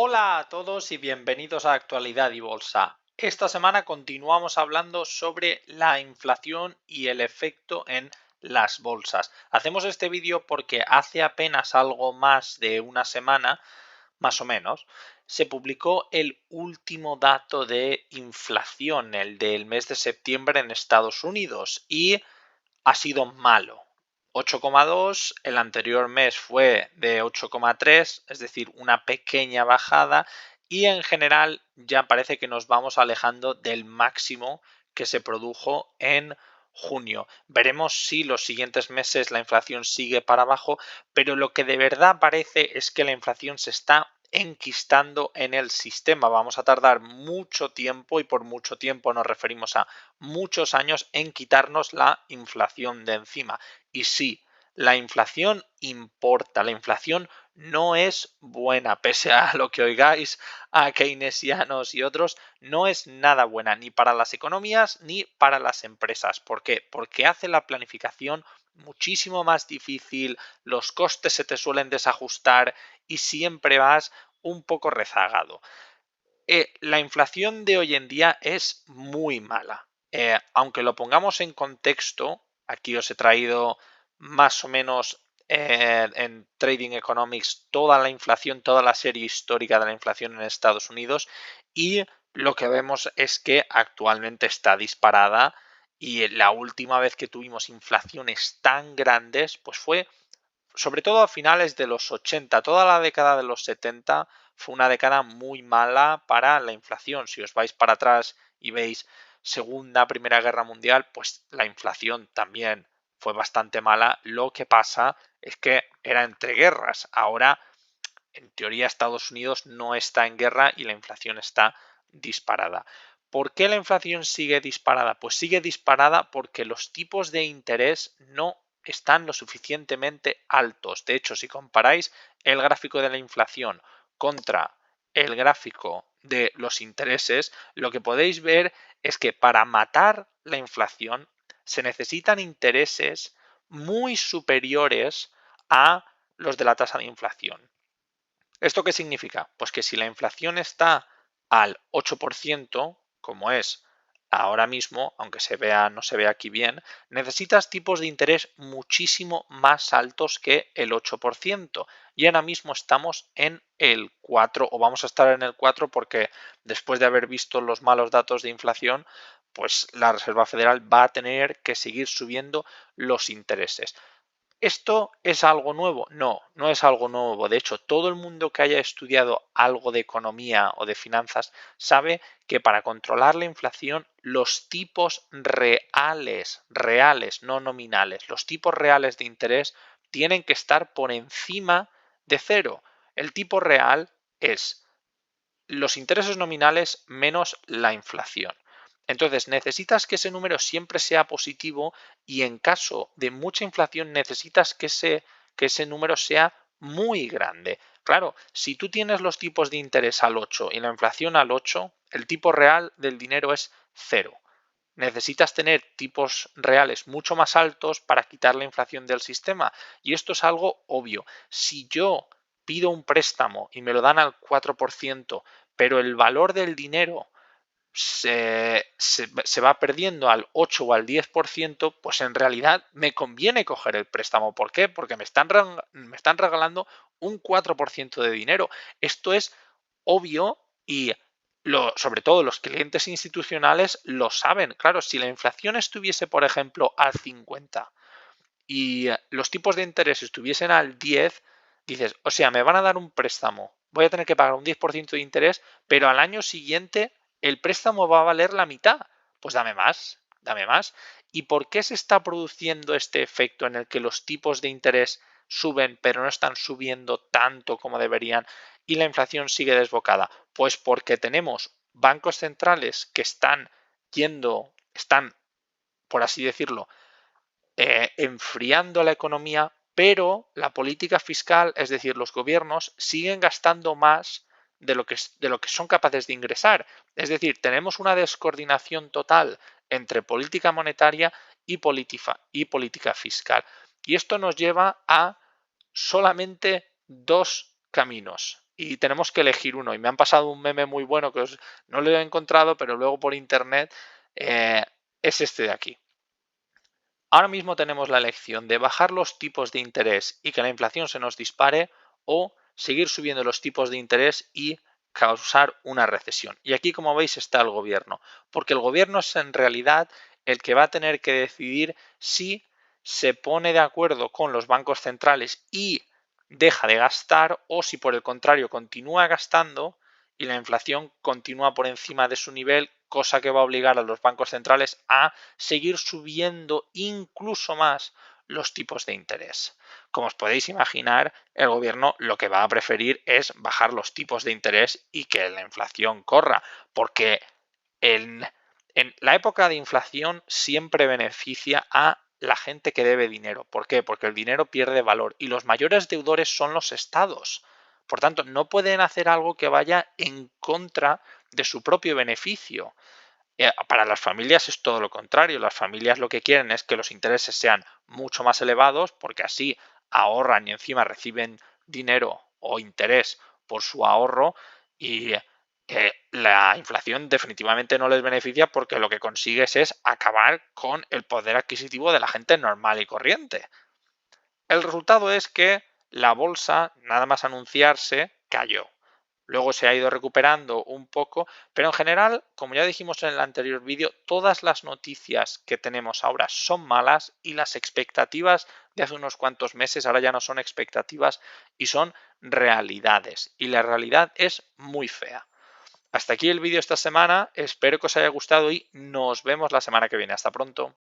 Hola a todos y bienvenidos a Actualidad y Bolsa. Esta semana continuamos hablando sobre la inflación y el efecto en las bolsas. Hacemos este vídeo porque hace apenas algo más de una semana, más o menos, se publicó el último dato de inflación, el del mes de septiembre en Estados Unidos, y ha sido malo. 8,2, el anterior mes fue de 8,3, es decir, una pequeña bajada, y en general ya parece que nos vamos alejando del máximo que se produjo en junio. Veremos si los siguientes meses la inflación sigue para abajo, pero lo que de verdad parece es que la inflación se está enquistando en el sistema. Vamos a tardar mucho tiempo, y por mucho tiempo nos referimos a muchos años, en quitarnos la inflación de encima. Y sí, la inflación importa, la inflación no es buena, pese a lo que oigáis a keynesianos y otros, no es nada buena ni para las economías ni para las empresas. ¿Por qué? Porque hace la planificación muchísimo más difícil, los costes se te suelen desajustar y siempre vas un poco rezagado. La inflación de hoy en día es muy mala. Aunque lo pongamos en contexto, aquí os he traído más o menos en Trading Economics toda la inflación, toda la serie histórica de la inflación en Estados Unidos, y lo que vemos es que actualmente está disparada, y la última vez que tuvimos inflaciones tan grandes pues fue sobre todo a finales de los 80. Toda la década de los 70 fue una década muy mala para la inflación. Si os vais para atrás y veis Segunda, Primera Guerra Mundial, pues la inflación también fue bastante mala. Lo que pasa es que era entre guerras. Ahora, en teoría, Estados Unidos no está en guerra y la inflación está disparada. ¿Por qué la inflación sigue disparada? Pues sigue disparada porque los tipos de interés no están lo suficientemente altos. De hecho, si comparáis el gráfico de la inflación contra el gráfico de los intereses, lo que podéis ver es que para matar la inflación se necesitan intereses muy superiores a los de la tasa de inflación. ¿Esto qué significa? Pues que si la inflación está al 8%, como es ahora mismo, aunque no se vea aquí bien, necesitas tipos de interés muchísimo más altos que el 8%. Y ahora mismo estamos en el 4, o vamos a estar en el 4, porque después de haber visto los malos datos de inflación, pues la Reserva Federal va a tener que seguir subiendo los intereses. ¿Esto es algo nuevo? No, no es algo nuevo. De hecho, todo el mundo que haya estudiado algo de economía o de finanzas sabe que para controlar la inflación, los tipos reales, no nominales, los tipos reales de interés tienen que estar por encima de cero. El tipo real es los intereses nominales menos la inflación. Entonces necesitas que ese número siempre sea positivo, y en caso de mucha inflación necesitas que ese número sea muy grande. Claro, si tú tienes los tipos de interés al 8 y la inflación al 8, el tipo real del dinero es cero. Necesitas tener tipos reales mucho más altos para quitar la inflación del sistema. Y esto es algo obvio. Si yo pido un préstamo y me lo dan al 4%, pero el valor del dinero se va perdiendo al 8 o al 10%, pues en realidad me conviene coger el préstamo. ¿Por qué? Porque me están regalando un 4% de dinero. Esto es obvio, y sobre todo los clientes institucionales lo saben. Claro, si la inflación estuviese, por ejemplo, al 50 y los tipos de interés estuviesen al 10, dices, o sea, me van a dar un préstamo, voy a tener que pagar un 10% de interés, pero al año siguiente el préstamo va a valer la mitad. Pues dame más, dame más. ¿Y por qué se está produciendo este efecto en el que los tipos de interés suben, pero no están subiendo tanto como deberían, y la inflación sigue desbocada? Pues porque tenemos bancos centrales que están, por así decirlo, enfriando la economía, pero la política fiscal, es decir, los gobiernos, siguen gastando más de lo que son capaces de ingresar. Es decir, tenemos una descoordinación total entre política monetaria y política fiscal. Y esto nos lleva a solamente dos caminos. y tenemos que elegir uno. Y me han pasado un meme muy bueno que no lo he encontrado, pero luego por internet es este de aquí. Ahora mismo tenemos la elección de bajar los tipos de interés y que la inflación se nos dispare o seguir subiendo los tipos de interés y causar una recesión. Y aquí, como veis, está el gobierno, porque el gobierno es en realidad el que va a tener que decidir si se pone de acuerdo con los bancos centrales y deja de gastar o si por el contrario continúa gastando y la inflación continúa por encima de su nivel, cosa que va a obligar a los bancos centrales a seguir subiendo incluso más los tipos de interés. Como os podéis imaginar, el gobierno lo que va a preferir es bajar los tipos de interés y que la inflación corra, porque en la época de inflación siempre beneficia a la gente que debe dinero. ¿Por qué? Porque el dinero pierde valor y los mayores deudores son los estados. Por tanto, no pueden hacer algo que vaya en contra de su propio beneficio. Para las familias es todo lo contrario. Las familias lo que quieren es que los intereses sean mucho más elevados porque así ahorran y encima reciben dinero o interés por su ahorro y la inflación definitivamente no les beneficia porque lo que consigues es acabar con el poder adquisitivo de la gente normal y corriente. El resultado es que la bolsa, nada más anunciarse, cayó. Luego se ha ido recuperando un poco, pero en general, como ya dijimos en el anterior vídeo, todas las noticias que tenemos ahora son malas y las expectativas de hace unos cuantos meses ahora ya no son expectativas y son realidades. Y la realidad es muy fea. Hasta aquí el vídeo esta semana, espero que os haya gustado y nos vemos la semana que viene. Hasta pronto.